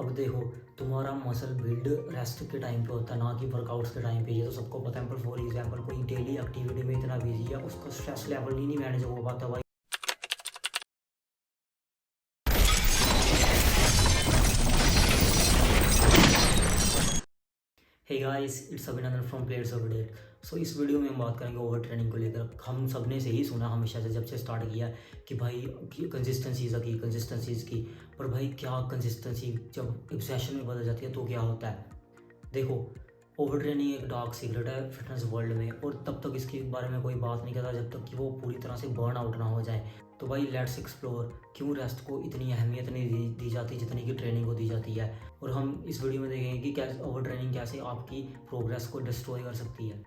अब देखो, तुम्हारा मसल बिल्ड रेस्ट के टाइम पे होता है, ना कि वर्कआउट्स के टाइम पे। ये तो सबको पता है। पर फॉर एग्जांपल कोई डेली एक्टिविटी में इतना बिजी है, उसका स्ट्रेस लेवल ही नहीं मैनेज हो पाता भाई। हे गाइस, इट्स अभिनंदन फ्रॉम प्लेयर्स ऑफ डेट। सो इस वीडियो में हम बात करेंगे ओवर ट्रेनिंग को लेकर। हम सब ने से ही सुना हमेशा से, जब से स्टार्ट किया, कि भाई कंसिस्टेंसी इज़ की। पर भाई क्या कंसिस्टेंसी जब ऑब्सेशन में बदल जाती है तो क्या होता है? देखो, ओवर ट्रेनिंग एक डार्क सीक्रेट है फिटनेस वर्ल्ड में, और तब तक इसके बारे में कोई बात नहीं करता जब तक कि वो पूरी तरह से बर्न आउट ना हो जाए। तो भाई लेट्स एक्सप्लोर क्यों रेस्ट को इतनी अहमियत नहीं दी जाती जितनी कि ट्रेनिंग को दी जाती है। और हम इस वीडियो में देखेंगे कि कैसे ओवर ट्रेनिंग कैसे आपकी प्रोग्रेस को डिस्ट्रॉय कर सकती है।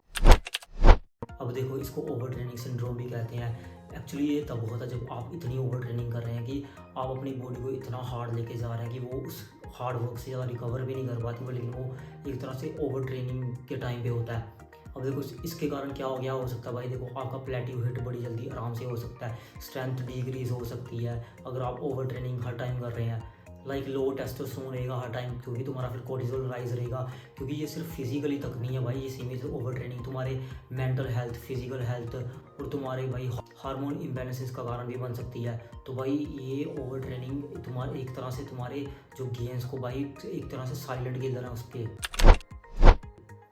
अब देखो, इसको ओवर ट्रेनिंग सिंड्रोम भी कहते हैं। एक्चुअली ये तब होता है जब आप इतनी ओवर ट्रेनिंग कर रहे हैं कि आप अपनी बॉडी को इतना हार्ड लेके जा रहे हैं कि वो उस हार्ड वर्क से ज़्यादा रिकवर भी नहीं कर पाती वो, लेकिन वो एक तरह से ओवर ट्रेनिंग के टाइम पे होता है। अब देखो, इसके कारण क्या हो सकता है भाई। देखो, आपका प्लेटिव हिट बड़ी जल्दी आराम से हो सकता है, स्ट्रेंथ डिक्रीज हो सकती है अगर आप ओवर ट्रेनिंग हर टाइम कर रहे हैं। लाइक लो टेस्टोस्टेरोन रहेगा हर टाइम, क्योंकि तुम्हारा फिर कोर्टिसोल राइज रहेगा। क्योंकि ये सिर्फ फिजिकली तक नहीं है भाई, ये सीमित ओवर ट्रेनिंग तुम्हारे मेंटल हेल्थ, फिजिकल हेल्थ और तुम्हारे भाई हार्मोन इम्बैलेंसेस का कारण भी बन सकती है। तो भाई ये ओवर ट्रेनिंग तुम्हारे एक तरह से तुम्हारे जो गेंस को भाई एक तरह से साइलेंट किलर है उसके।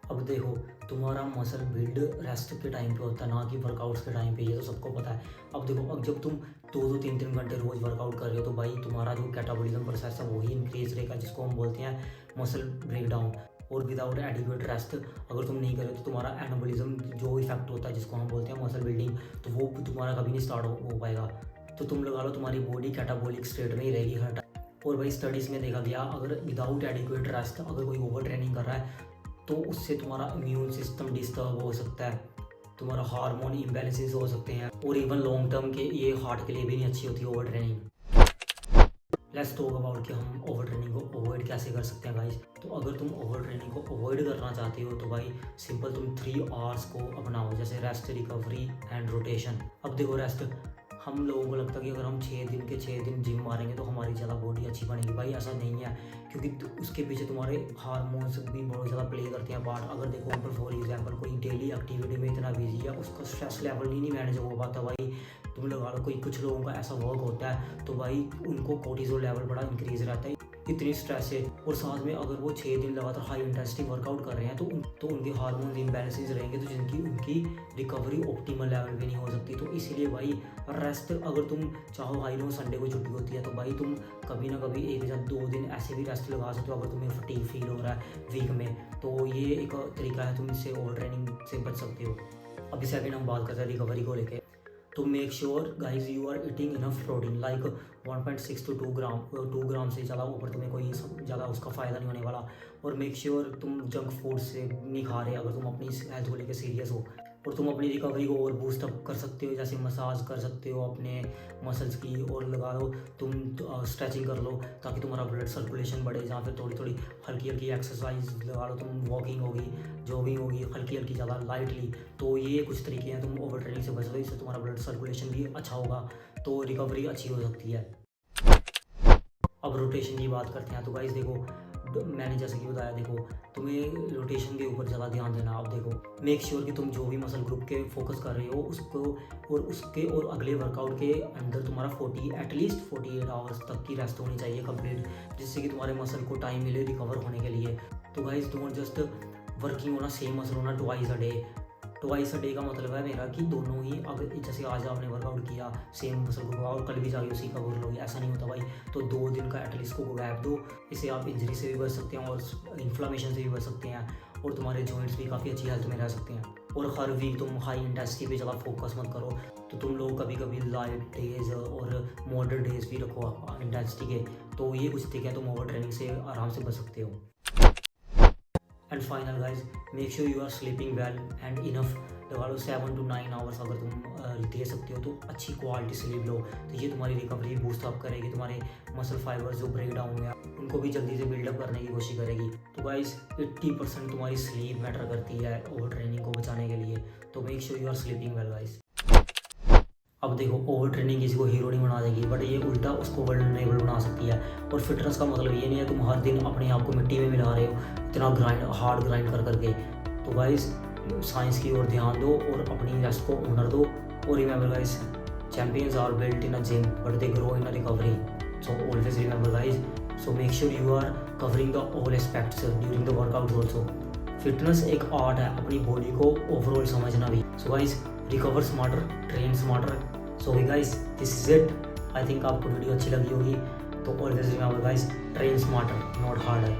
अब देखो, तुम्हारा मसल बिल्ड रेस्ट के टाइम पे होता है, ना कि वर्कआउट्स के टाइम पे। ये तो सबको पता है। अब देखो, अब जब तुम 2-3 घंटे रोज वर्कआउट कर रहे हो तो भाई तुम्हारा जो कैटाबॉलिज्म प्रोसेस है वही इंक्रीज रहेगा, जिसको हम बोलते हैं मसल ब्रेकडाउन। और विदाउट एडिक्वेट रेस्ट अगर तुम नहीं करे तो तुम्हारा एनाबॉलिज्म जो इफेक्ट होता है, जिसको हम बोलते हैं मसल बिल्डिंग, तो वो तुम्हारा कभी नहीं स्टार्ट हो पाएगा। तो तुम लगा लो तुम्हारी बॉडी कैटाबॉलिक स्टेट में ही रहेगी हर टाइम। और भाई स्टडीज़ में देखा गया, अगर विदाउट एडिक्वेट रेस्ट अगर कोई ओवर ट्रेनिंग कर रहा है तो उससे तुम्हारा इम्यून सिस्टम डिस्टर्ब हो सकता है, तुम्हारा हार्मोन इम्बैलेंसेस हो सकते हैं, और इवन लॉन्ग टर्म के ये हार्ट के लिए भी नहीं अच्छी होती over training. Let's talk about कि हम ओवर ट्रेनिंग को अवॉइड कैसे कर सकते हैं गाइस। तो अगर तुम ओवर ट्रेनिंग को अवॉइड करना चाहते हो तो भाई सिंपल, तुम 3 आवर्स को अपनाओ, जैसे रेस्ट, रिकवरी एंड रोटेशन। अब देखो, रेस्ट हम लोगों को लगता है कि अगर हम 6 दिन जिम मारेंगे तो हमारी ज़्यादा बॉडी अच्छी बनेगी। भाई ऐसा नहीं है, क्योंकि उसके पीछे तुम्हारे हार्मोन्स भी बहुत ज़्यादा प्ले करते हैं पार्ट। अगर देखो, फॉर एग्जांपल कोई डेली एक्टिविटी में इतना बिजी है, उसका स्ट्रेस लेवल ही नहीं मैनेज हो पाता भाई। तुम लगा लो, कोई कुछ लोगों का ऐसा वर्क होता है तो भाई उनको कोर्टिसोल लेवल बड़ा इंक्रीज रहता है, इतनी स्ट्रेस है। और साथ में अगर वो 6 दिन लगातार हाई इंटेंसिटी वर्कआउट कर रहे हैं तो उनके हार्मोन इम्बैलेंसेस रहेंगे, तो जिनकी उनकी रिकवरी ऑप्टिमल लेवल पे नहीं हो सकती। तो इसीलिए भाई रेस्ट, अगर तुम चाहो, हाई नो संडे को छुट्टी होती है तो भाई तुम कभी ना कभी 1 या 2 दिन ऐसे भी रेस्ट लगा सकते हो अगर तुम्हें फटीग फील हो रहा है वीक में। तो ये एक तरीका है, तुम इससे ओवर ट्रेनिंग से बच सकते हो। अभी सेकंड हम बात करते हैं रिकवरी को लेके। तो make sure guys you are eating enough protein, like 1.6 to 2 gram से ज़्यादा ऊपर तुम्हें कोई ज़्यादा उसका फ़ायदा नहीं होने वाला। और मेक श्योर तुम जंक फूड से नहीं खा रहे अगर तुम अपनी हेल्थ को लेकर सीरियस हो। और तुम अपनी रिकवरी को और बूस्ट अप कर सकते हो, जैसे मसाज कर सकते हो अपने मसल्स की, और लगा लो तुम स्ट्रेचिंग कर लो ताकि तुम्हारा ब्लड सर्कुलेशन बढ़े, या फिर थोड़ी थोड़ी हल्की हल्की एक्सरसाइज लगा लो, तुम वॉकिंग होगी, जॉगिंग होगी, हल्की हल्की ज़्यादा लाइटली। तो ये कुछ तरीके हैं तुम ओवर ट्रेनिंग से बच लो, इससे तुम्हारा ब्लड सर्कुलेशन भी अच्छा होगा, तो रिकवरी अच्छी हो सकती है। अब रोटेशन की बात करते हैं। तो गाइस देखो, मैंने जैसे कि बताया, देखो तुम्हें रोटेशन के ऊपर ज़्यादा ध्यान देना। आप देखो, मेक श्योर कि तुम जो भी मसल ग्रुप के फोकस कर रहे हो उसको और अगले वर्कआउट के अंदर तुम्हारा एटलीस्ट 48 आवर्स तक की रेस्ट होनी चाहिए कंप्लीट, जिससे कि तुम्हारे मसल को टाइम मिले रिकवर होने के लिए। तो गाइस डोंट जस्ट वर्किंग होना सेम मसल होना ट्वाइस अ डे का मतलब है मेरा कि दोनों ही, अगर जैसे आज आपने वर्कआउट किया सेम मसल को और कल भी जाके उसी का कर लोगे, ऐसा नहीं होता भाई। तो 2 दिन का एटलीस्ट को गैप दो, इससे आप इंजरी से भी बच सकते हैं और इन्फ्लामेशन से भी बच सकते हैं, और तुम्हारे जॉइंट्स भी काफ़ी अच्छी हेल्थ में रह सकते हैं। और हर वीक तुम हाई इंटेंसिटी पे ज़्यादा फोकस मत करो। तो तुम लोग कभी कभी लाइट डेज और मॉडरेट डेज भी रखो इंटेंसिटी के। तो ये कुछ तरीके हैं, तुम ओवर ट्रेनिंग से आराम से बच सकते हो। And final guys, make sure you are sleeping well and enough. लगा लो 7 to 9 आवर्स अगर तुम दे सकते हो तो अच्छी क्वालिटी स्लीप लो, तो ये तुम्हारी रिकवरी बूस्ट अप करेगी, तुम्हारे मसल फाइबर्स जो ब्रेक डाउन हुए उनको भी जल्दी से बिल्डअप करने की कोशिश करेगी। तो गाइज 80% तुम्हारी स्लीप मैटर करती है ओवर ट्रेनिंग को बचाने के लिए। तो make sure you are sleeping well guys. अब देखो ओवर ट्रेनिंग किसी को हीरो नहीं बना देगी, बट ये उल्टा उसको वल्नरेबल बना सकती है। और फिटनेस का मतलब ये नहीं है तुम हर दिन अपने आप को मिट्टी में मिला रहे हो इतना हार्ड ग्राइंड कर करके। तो गाइस साइंस की ओर ध्यान दो और अपनी रेस्ट को ऑनर दो। और remember guys, champions are built in a gym but they grow in a recovery. So always remember guys, so make sure you are covering the all aspects during the workout also. Fitness एक art है, अपनी body को overall समझना भी। So guys recover smarter, train smarter. So guys this is it. I think आपको video अच्छी लगी होगी। तो always remember guys, train smarter not harder.